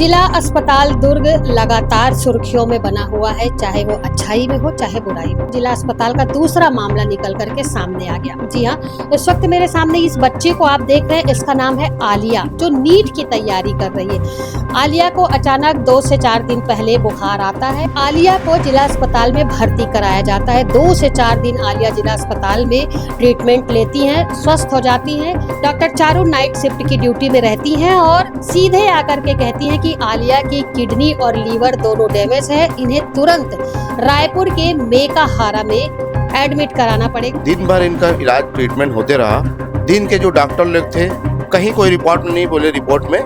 जिला अस्पताल दुर्ग लगातार सुर्खियों में बना हुआ है, चाहे वो अच्छाई में हो चाहे बुराई में। जिला अस्पताल का दूसरा मामला निकल करके सामने आ गया। जी हाँ, इस वक्त मेरे सामने इस बच्ची को आप देख रहे हैं, इसका नाम है आलिया, जो नीट की तैयारी कर रही है। आलिया को अचानक 2 से 4 दिन पहले बुखार आता है। आलिया को जिला अस्पताल में भर्ती कराया जाता है। 2 से 4 दिन आलिया जिला अस्पताल में ट्रीटमेंट लेती हैं, स्वस्थ हो जाती हैं। डॉक्टर चारू नाइट शिफ्ट की ड्यूटी में रहती हैं और सीधे आकर के कहती हैं कि आलिया की किडनी और लीवर दोनों डैमेज है, इन्हें तुरंत रायपुर के मेकाहारा में एडमिट कराना पड़ेगा। दिन भर इनका इलाज ट्रीटमेंट होते रहा। दिन के जो डॉक्टर लोग थे, कहीं कोई रिपोर्ट नहीं बोले। रिपोर्ट में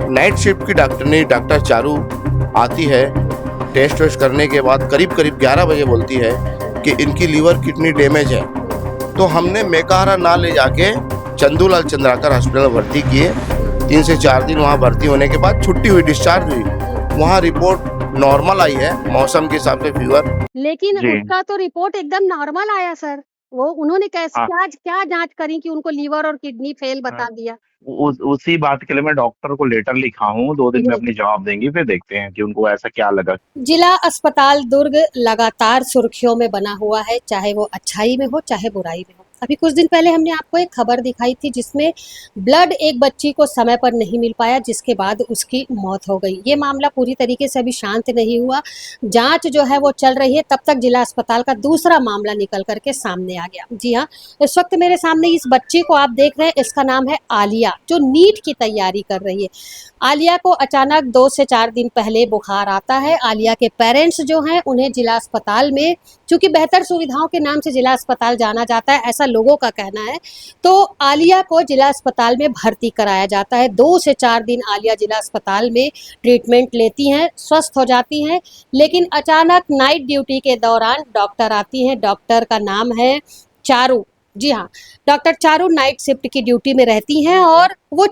नाइट शिफ्ट की डॉक्टर चारू आती है। टेस्ट वेस्ट करने के बाद करीब 11 बजे बोलती है कि इनकी लीवर किडनी डैमेज है। तो हमने मेकाहारा ना ले जाके चंदूलाल चंद्राकर हॉस्पिटल में भर्ती किए। 3 से 4 दिन वहाँ भर्ती होने के बाद छुट्टी हुई, डिस्चार्ज हुई। वहाँ रिपोर्ट नॉर्मल आई है, मौसम के हिसाब से फीवर। लेकिन उसका तो रिपोर्ट एकदम नॉर्मल आया सर। वो उन्होंने कैसे क्या जांच करी कि उनको लीवर और किडनी फेल बता दिया? उसी बात के लिए मैं डॉक्टर को लेटर लिखा हूँ। 2 दिन में अपनी जवाब देंगी, फिर देखते हैं कि उनको ऐसा क्या लगा। जिला अस्पताल दुर्ग लगातार सुर्खियों में बना हुआ है, चाहे वो अच्छाई में हो चाहे बुराई में हो। अभी कुछ दिन पहले हमने आपको एक खबर दिखाई थी जिसमें ब्लड एक बच्ची को समय पर नहीं मिल पाया, जिसके बाद उसकी मौत हो गई। ये मामला पूरी तरीके से अभी शांत नहीं हुआ, जांच जो है वो चल रही है। तब तक जिला अस्पताल का दूसरा मामला निकल करके सामने आ गया। जी हाँ, इस वक्त मेरे सामने इस बच्ची को आप देख रहे हैं, इसका नाम है आलिया, जो नीट की तैयारी कर रही है। आलिया को अचानक 2 से 4 दिन पहले बुखार आता है। आलिया के पेरेंट्स जो हैं उन्हें जिला अस्पताल में, चूंकि बेहतर सुविधाओं के नाम से जिला अस्पताल जाना जाता है, ऐसा लोगों का कहना है, तो आलिया को जिला अस्पताल में भर्ती कराया जाता है। 2 से 4 दिन आलिया जिला अस्पताल में ट्रीटमेंट लेती हैं, स्वस्थ हो जाती हैं। लेकिन अचानक नाइट ड्यूटी के दौरान डॉक्टर आती हैं। डॉक्टर का नाम है चारू। जी हाँ, डॉक्टर चारू नाइट शिफ्ट की ड्यूटी में रहती हैं और वो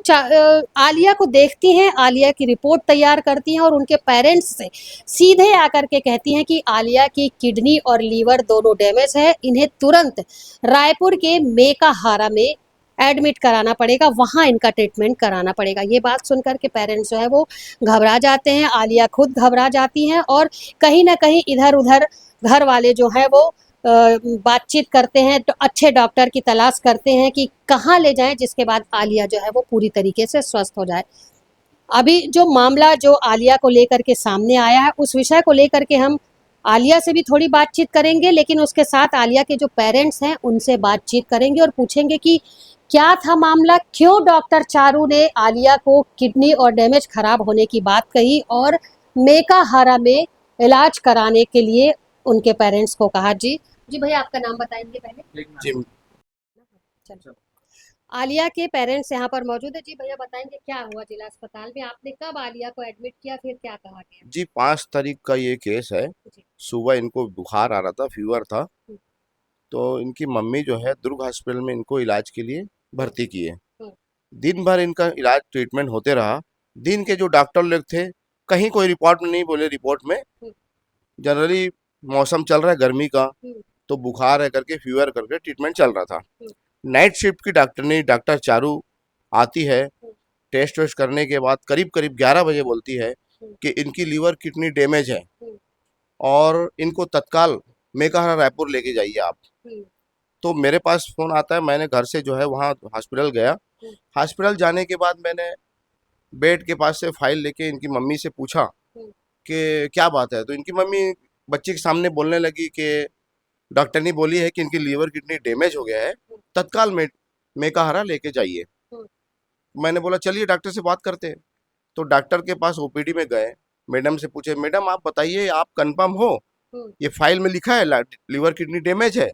आलिया को देखती हैं, आलिया की रिपोर्ट तैयार करती हैं और उनके पेरेंट्स से सीधे आकर के कहती हैं कि आलिया की किडनी और लीवर दोनों डैमेज है, इन्हें तुरंत रायपुर के मेकाहारा में एडमिट कराना पड़ेगा, वहाँ इनका ट्रीटमेंट कराना पड़ेगा। ये बात सुनकर के पेरेंट्स जो है वो घबरा जाते हैं, आलिया खुद घबरा जाती हैं और कहीं ना कहीं इधर उधर घर वाले जो है वो बातचीत करते हैं, तो अच्छे डॉक्टर की तलाश करते हैं कि कहाँ ले जाएं, जिसके बाद आलिया जो है वो पूरी तरीके से स्वस्थ हो जाए। अभी जो मामला जो आलिया को लेकर के सामने आया है, उस विषय को लेकर के हम आलिया से भी थोड़ी बातचीत करेंगे, लेकिन उसके साथ आलिया के जो पेरेंट्स हैं उनसे बातचीत करेंगे और पूछेंगे कि क्या था मामला, क्यों डॉक्टर चारू ने आलिया को किडनी और डैमेज खराब होने की बात कही और मेकाहारा में इलाज कराने के लिए उनके पेरेंट्स को कहा। जी भैया, आपका नाम बताएंगे पहले? जी, चलो, आलिया के पेरेंट्स यहाँ पर मौजूद है। जी भैया, बताएंगे क्या हुआ जिला अस्पताल में, आपने कब आलिया को एडमिट किया, फिर क्या कहा गया? जी 5 तारीख का ये केस है। जी। सुबह इनको बुखार आ रहा था, फीवर था। तो इनकी मम्मी जो है दुर्ग हॉस्पिटल में इनको इलाज के लिए भर्ती किए। दिन भर इनका इलाज ट्रीटमेंट होते रहा। दिन के जो डॉक्टर लोग थे, कहीं कोई रिपोर्ट नहीं बोले। रिपोर्ट में जनरली मौसम चल रहा है गर्मी का, तो बुखार है करके, फीवर करके ट्रीटमेंट चल रहा था। नाइट शिफ्ट की डॉक्टर चारू आती है। टेस्ट वेस्ट करने के बाद करीब 11 बजे बोलती है कि इनकी लीवर किडनी डैमेज है और इनको तत्काल मेकाहारा रायपुर लेके जाइए आप। तो मेरे पास फोन आता है, मैंने घर से जो है वहाँ हॉस्पिटल गया। हॉस्पिटल जाने के बाद मैंने बेड के पास से फाइल लेके इनकी मम्मी से पूछा कि क्या बात है। तो इनकी मम्मी बच्ची के सामने बोलने लगी कि डॉक्टर ने बोली है कि इनकी लीवर किडनी डैमेज हो गया है, तत्काल में मेकाहारा लेके जाइए। मैंने बोला चलिए डॉक्टर से बात करते हैं। तो डॉक्टर के पास ओपीडी में गए, मैडम से पूछे, मैडम आप बताइए, आप कंफर्म हो, ये फाइल में लिखा है लीवर किडनी डैमेज है?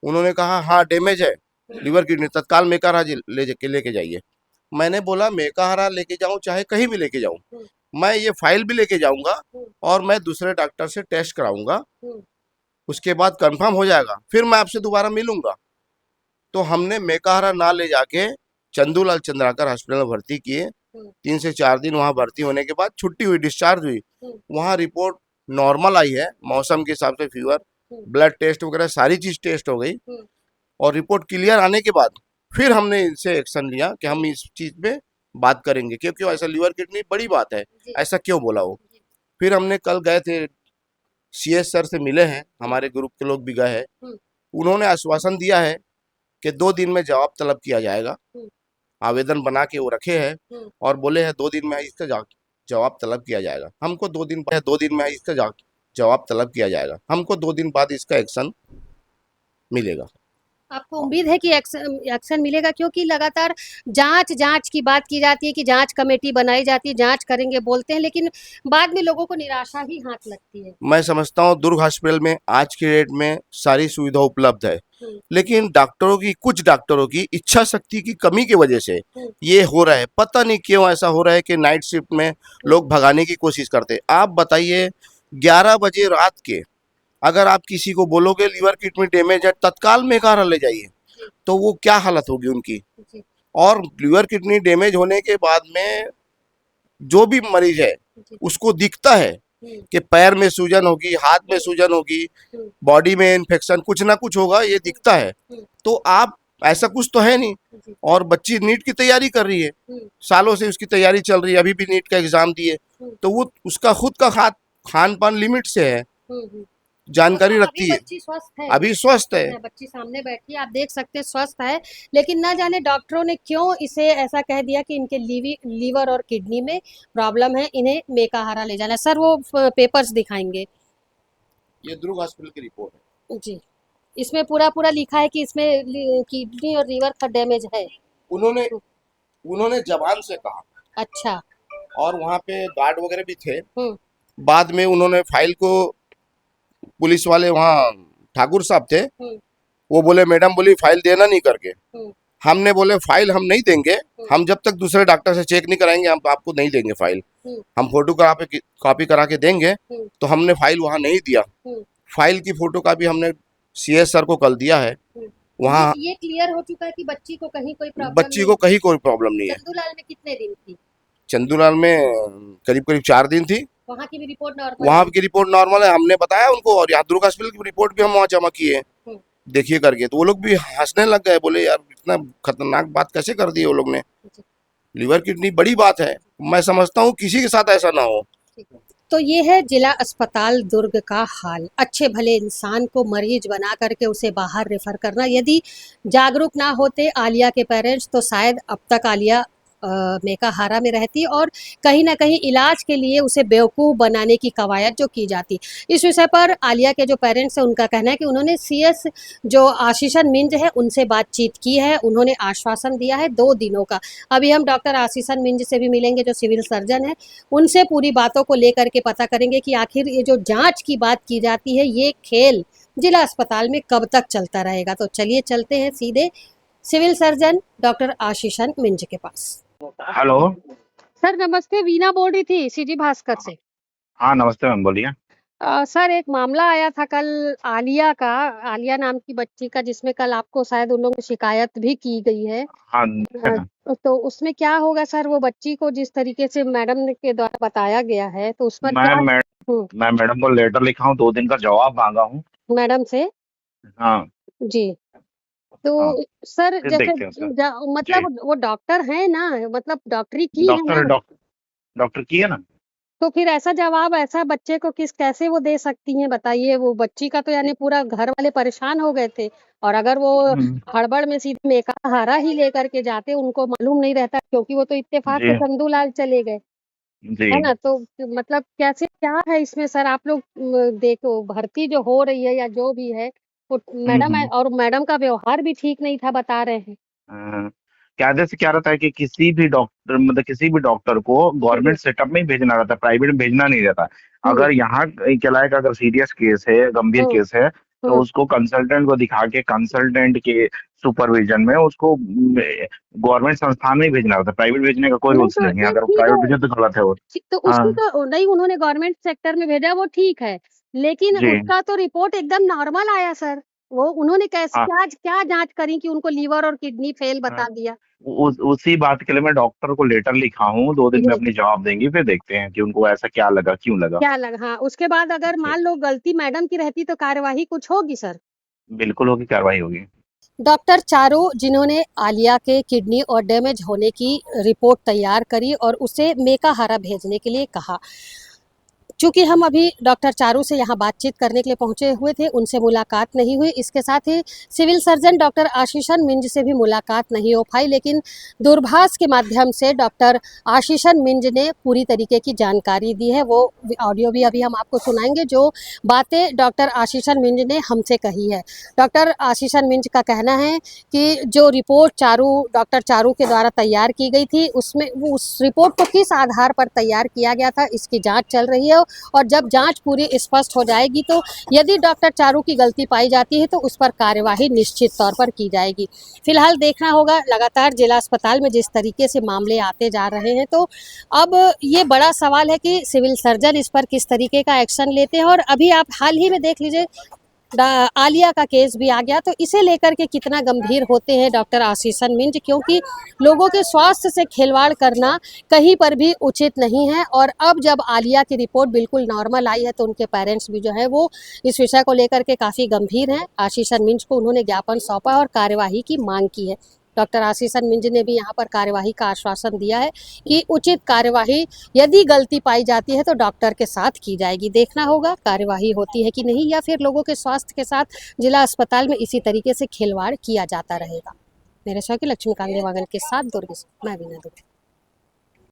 उन्होंने कहा हाँ डैमेज है लीवर किडनी, तत्काल मेकाहारा लेके जाइए। मैंने बोला मेकाहारा लेके जाऊं चाहे कहीं भी लेके जाऊं, मैं ये फाइल भी लेके जाऊंगा और मैं दूसरे डॉक्टर से टेस्ट कराऊंगा, उसके बाद कंफर्म हो जाएगा, फिर मैं आपसे दोबारा मिलूंगा। तो हमने मेकाहारा ना ले जाके चंदूलाल चंद्राकर हॉस्पिटल में भर्ती किए। 3 से 4 दिन वहाँ भर्ती होने के बाद छुट्टी हुई, डिस्चार्ज हुई। वहाँ रिपोर्ट नॉर्मल आई है, मौसम के हिसाब से फीवर, ब्लड टेस्ट वगैरह सारी चीज टेस्ट हो गई और रिपोर्ट क्लियर आने के बाद फिर हमने इनसे एक्शन लिया कि हम इस चीज पे बात करेंगे, क्योंकि ऐसा लीवर किडनी बड़ी बात है, जी ऐसा क्यों बोला वो। जी फिर हमने कल गए थे, सीएस सर से मिले हैं, हमारे ग्रुप के लोग भी गए हैं। हम्म, उन्होंने आश्वासन दिया है कि 2 दिन में जवाब तलब किया जाएगा। हम्म, आवेदन बना के वो रखे हैं हम्म। और बोले हैं 2 दिन में इसका जवाब तलब किया जाएगा। हमको 2 दिन में इसका जवाब तलब किया जाएगा। हमको 2 दिन बाद इसका एक्शन मिलेगा। आपको उम्मीद है कि एक्शन एक्शन मिलेगा, क्योंकि लगातार जांच जांच की बात की जाती है कि जांच कमेटी बनाई जाती है, जांच करेंगे बोलते हैं, लेकिन बाद में लोगों को निराशा ही हाथ लगती है। मैं समझता हूँ दुर्ग हॉस्पिटल में आज की डेट में सारी सुविधा उपलब्ध है, हम्म, लेकिन कुछ डॉक्टरों की इच्छा शक्ति की कमी की वजह से हम्म, ये हो रहा है। पता नहीं क्यों ऐसा हो रहा है कि नाइट शिफ्ट में लोग भगाने की कोशिश करते हैं। आप बताइए, 11 बजे रात के अगर आप किसी को बोलोगे लीवर किडनी डैमेज है, तत्काल मेकाहारा ले जाइए, जी तो वो क्या हालत होगी उनकी। जी और लीवर किडनी डैमेज होने के बाद में जो भी मरीज है जी उसको दिखता है हम्म, कि पैर में सूजन होगी, हाथ में सूजन होगी, हम्म, बॉडी में इन्फेक्शन कुछ ना कुछ होगा, ये दिखता है। हम्म, तो आप ऐसा कुछ तो है नहीं। जी और बच्ची नीट की तैयारी कर रही है, हम्म, सालों से उसकी तैयारी चल रही है, अभी भी नीट का एग्जाम दिए, हम्म, तो वो उसका खुद का खान पान लिमिट से है, हम्म। जानकारी मतलब अभी रखती है, बच्ची स्वस्थ है, अभी स्वस्थ है। बच्ची सामने बैठी है, आप देख सकते हैं स्वस्थ है, लेकिन ना जाने डॉक्टरों ने क्यों इसे ऐसा कह दिया कि इनके लीवर और किडनी में प्रॉब्लम है, इन्हें मेकाहारा ले जाना है। सर वो पेपर्स दिखाएंगे। ये दुर्ग हॉस्पिटल की रिपोर्ट है। जी, इसमें पूरा पूरा लिखा है कि इसमें किडनी और लीवर का डैमेज है। उन्होंने उन्होंने जबान से कहा, अच्छा। और वहाँ पे गार्ड वगैरह भी थे। हम्म, बाद में उन्होंने फाइल को, पुलिस वाले वहाँ ठाकुर साहब थे, हम्म, वो बोले मैडम बोली फाइल देना नहीं करके। हम्म, हमने बोले फाइल हम नहीं देंगे, हम्म, हम जब तक दूसरे डॉक्टर से चेक नहीं कराएंगे हम आपको नहीं देंगे फाइल। हम्म, हम फोटो कॉपी करा के देंगे। हम्म, तो हमने फाइल वहाँ नहीं दिया। हम्म, फाइल की फोटो कॉपी हमने सीएस सर को कल दिया है। हम्म। वहाँ ये क्लियर हो चुका है कि बच्ची को कहीं कोई प्रॉब्लम बच्ची को नहीं। कहीं कोई प्रॉब्लम नहीं है। चंदूलाल में कितने दिन थी? चंदूलाल में करीब करीब 4 दिन थी। वहाँ की भी रिपोर्ट नॉर्मल वहाँ है। की रिपोर्ट नॉर्मल है, हमने बताया उनको, और यहाँ दुर्ग हॉस्पिटल की रिपोर्ट भी हम वहाँ जमा किए, हम्म, देखिए करके। तो वो लोग भी हंसने लग गए, बोले यार इतना खतरनाक बात कैसे कर दी है वो लोग ने। जी, लीवर किडनी बड़ी बात है, मैं समझता हूँ किसी के साथ ऐसा ना हो। ठीक है। तो ये है जिला अस्पताल दुर्ग का हाल। अच्छे भले इंसान को मरीज बना करके उसे बाहर रेफर करना। यदि जागरूक ना होते आलिया के पेरेंट्स तो शायद अब तक आलिया मेकाहारा में रहती और कहीं ना कहीं इलाज के लिए उसे बेवकूफ़ बनाने की कवायद जो की जाती। इस विषय पर आलिया के जो पेरेंट्स हैं उनका कहना है कि उन्होंने सीएस जो आशीषन मिंज है उनसे बातचीत की है, उन्होंने आश्वासन दिया है 2 दिनों का। अभी हम डॉक्टर आशीषन मिंज से भी मिलेंगे जो सिविल सर्जन है, उनसे पूरी बातों को लेकर के पता करेंगे कि आखिर ये जो जांच की बात की जाती है ये खेल जिला अस्पताल में कब तक चलता रहेगा। तो चलिए चलते हैं सीधे सिविल सर्जन डॉक्टर आशीषन मिंज के पास। हेलो। सर नमस्ते, वीना बोल रही थी सीजी भास्कर से। हाँ नमस्ते मैम, बोलिए। सर एक मामला आया था कल आलिया का, आलिया नाम की बच्ची का, जिसमें कल आपको शायद उन लोगों ने शिकायत भी की गई है। हाँ है ना। तो उसमें क्या होगा सर, वो बच्ची को जिस तरीके से मैडम के द्वारा बताया गया है तो उस पर मैं क्या? मैं मैं मैडम को लेटर लिखा हूँ, 2 दिन का जवाब मांगा हूँ। मैडम से? हाँ जी। तो हाँ, सर फिर जैसे देखते हैं सर। जी, मतलब वो डॉक्टर है ना, मतलब डॉक्टरी की है डॉक्टर ना, डॉक्टर की है ना। तो फिर ऐसा जवाब ऐसा बच्चे को कैसे वो दे सकती हैं बताइए। वो बच्ची का तो यानी पूरा घर वाले परेशान हो गए थे, और अगर वो हम्म, हड़बड़ में सीधे मेकाहारा ही लेकर के जाते, उनको मालूम नहीं रहता क्योंकि वो तो इत्तेफाक से जी चंदूलाल चले गए, जी। है ना। तो मतलब कैसे क्या है इसमें सर, आप लोग देखो भर्ती जो हो रही है या जो भी है, वो मैडम है हम्म। और मैडम का व्यवहार भी ठीक नहीं था बता रहे हैं। कायदे से क्या रहता है कि किसी भी डॉक्टर, मतलब किसी भी डॉक्टर को हम्म, गवर्नमेंट सेटअप में ही भेजना रहता है, प्राइवेट में भेजना नहीं रहता। हम्म, अगर यहाँ क्या लायक, अगर सीरियस केस है, गंभीर हम्म, केस है, तो हम्म। उसको कंसल्टेंट को दिखा के कंसल्टेंट के सुपरविजन में उसको गवर्नमेंट संस्थान में ही भेजना रहता है। प्राइवेट भेजने का कोई नहीं रूल्स तो नहीं है, नहीं, अगर ठीक प्राइवेट है। भेजे तो गलत है वो। तो उसको हाँ तो नहीं, उन्होंने गवर्नमेंट सेक्टर में भेजा वो ठीक है, लेकिन जी। उसका तो रिपोर्ट एकदम नॉर्मल आया सर। वो उन्होंने कैसे हाँ क्या क्या जांच करी कि उनको लीवर और किडनी फेल हाँ, बता दिया? उसी बात के लिए मैं डॉक्टर को लेटर लिखा हूँ, 2 दिन में जी। अपनी जवाब देंगी, फिर देखते हैं कि उनको ऐसा क्या लगा, क्यों लगा। क्या लगा? हाँ, उसके बाद अगर जी, मान लो गलती मैडम की रहती तो कार्यवाही कुछ होगी सर? बिल्कुल होगी, कार्रवाई होगी। डॉक्टर चारू जिन्होंने आलिया के किडनी और डैमेज होने की रिपोर्ट तैयार करी और उसे मेकाहारा भेजने के लिए कहा। चूंकि हम अभी डॉक्टर चारू से यहाँ बातचीत करने के लिए पहुंचे हुए थे, उनसे मुलाकात नहीं हुई। इसके साथ ही सिविल सर्जन डॉक्टर आशीषन मिंज से भी मुलाकात नहीं हो पाई, लेकिन दूरभाष के माध्यम से डॉक्टर आशीषन मिंज ने पूरी तरीके की जानकारी दी है। वो ऑडियो भी अभी हम आपको सुनाएंगे, जो बातें डॉक्टर आशीषन मिंज ने हमसे कही है। डॉक्टर आशीषन मिंज का कहना है कि जो रिपोर्ट डॉक्टर चारू के द्वारा तैयार की गई थी, उसमें उस रिपोर्ट को किस आधार पर तैयार किया गया था, इसकी जाँच चल रही है। और जब जांच पूरी स्पष्ट हो जाएगी तो यदि डॉक्टर चारू की गलती पाई जाती है तो उस पर कार्यवाही निश्चित तौर पर की जाएगी। फिलहाल देखना होगा, लगातार जिला अस्पताल में जिस तरीके से मामले आते जा रहे हैं, तो अब ये बड़ा सवाल है कि सिविल सर्जन इस पर किस तरीके का एक्शन लेते हैं। और अभी आप हाल ही में देख लीजिए, आलिया का केस भी आ गया, तो इसे लेकर के कितना गंभीर होते हैं डॉक्टर आशीषन मिंज, क्योंकि लोगों के स्वास्थ्य से खिलवाड़ करना कहीं पर भी उचित नहीं है। और अब जब आलिया की रिपोर्ट बिल्कुल नॉर्मल आई है तो उनके पेरेंट्स भी जो है वो इस विषय को लेकर के काफ़ी गंभीर हैं। आशीषन मिंज को उन्होंने ज्ञापन सौंपा और कार्यवाही की मांग की है। डॉक्टर आशीषन मिंज ने भी यहाँ पर कार्यवाही का आश्वासन दिया है कि उचित कार्यवाही यदि गलती पाई जाती है तो डॉक्टर के साथ की जाएगी। देखना होगा कार्यवाही होती है कि नहीं, या फिर लोगों के स्वास्थ्य के साथ जिला अस्पताल में इसी तरीके से खिलवाड़ किया जाता रहेगा। मेरे सहयोगी लक्ष्मीकांत देवांगन के साथ दुर्ग से मैं वीना दुबे।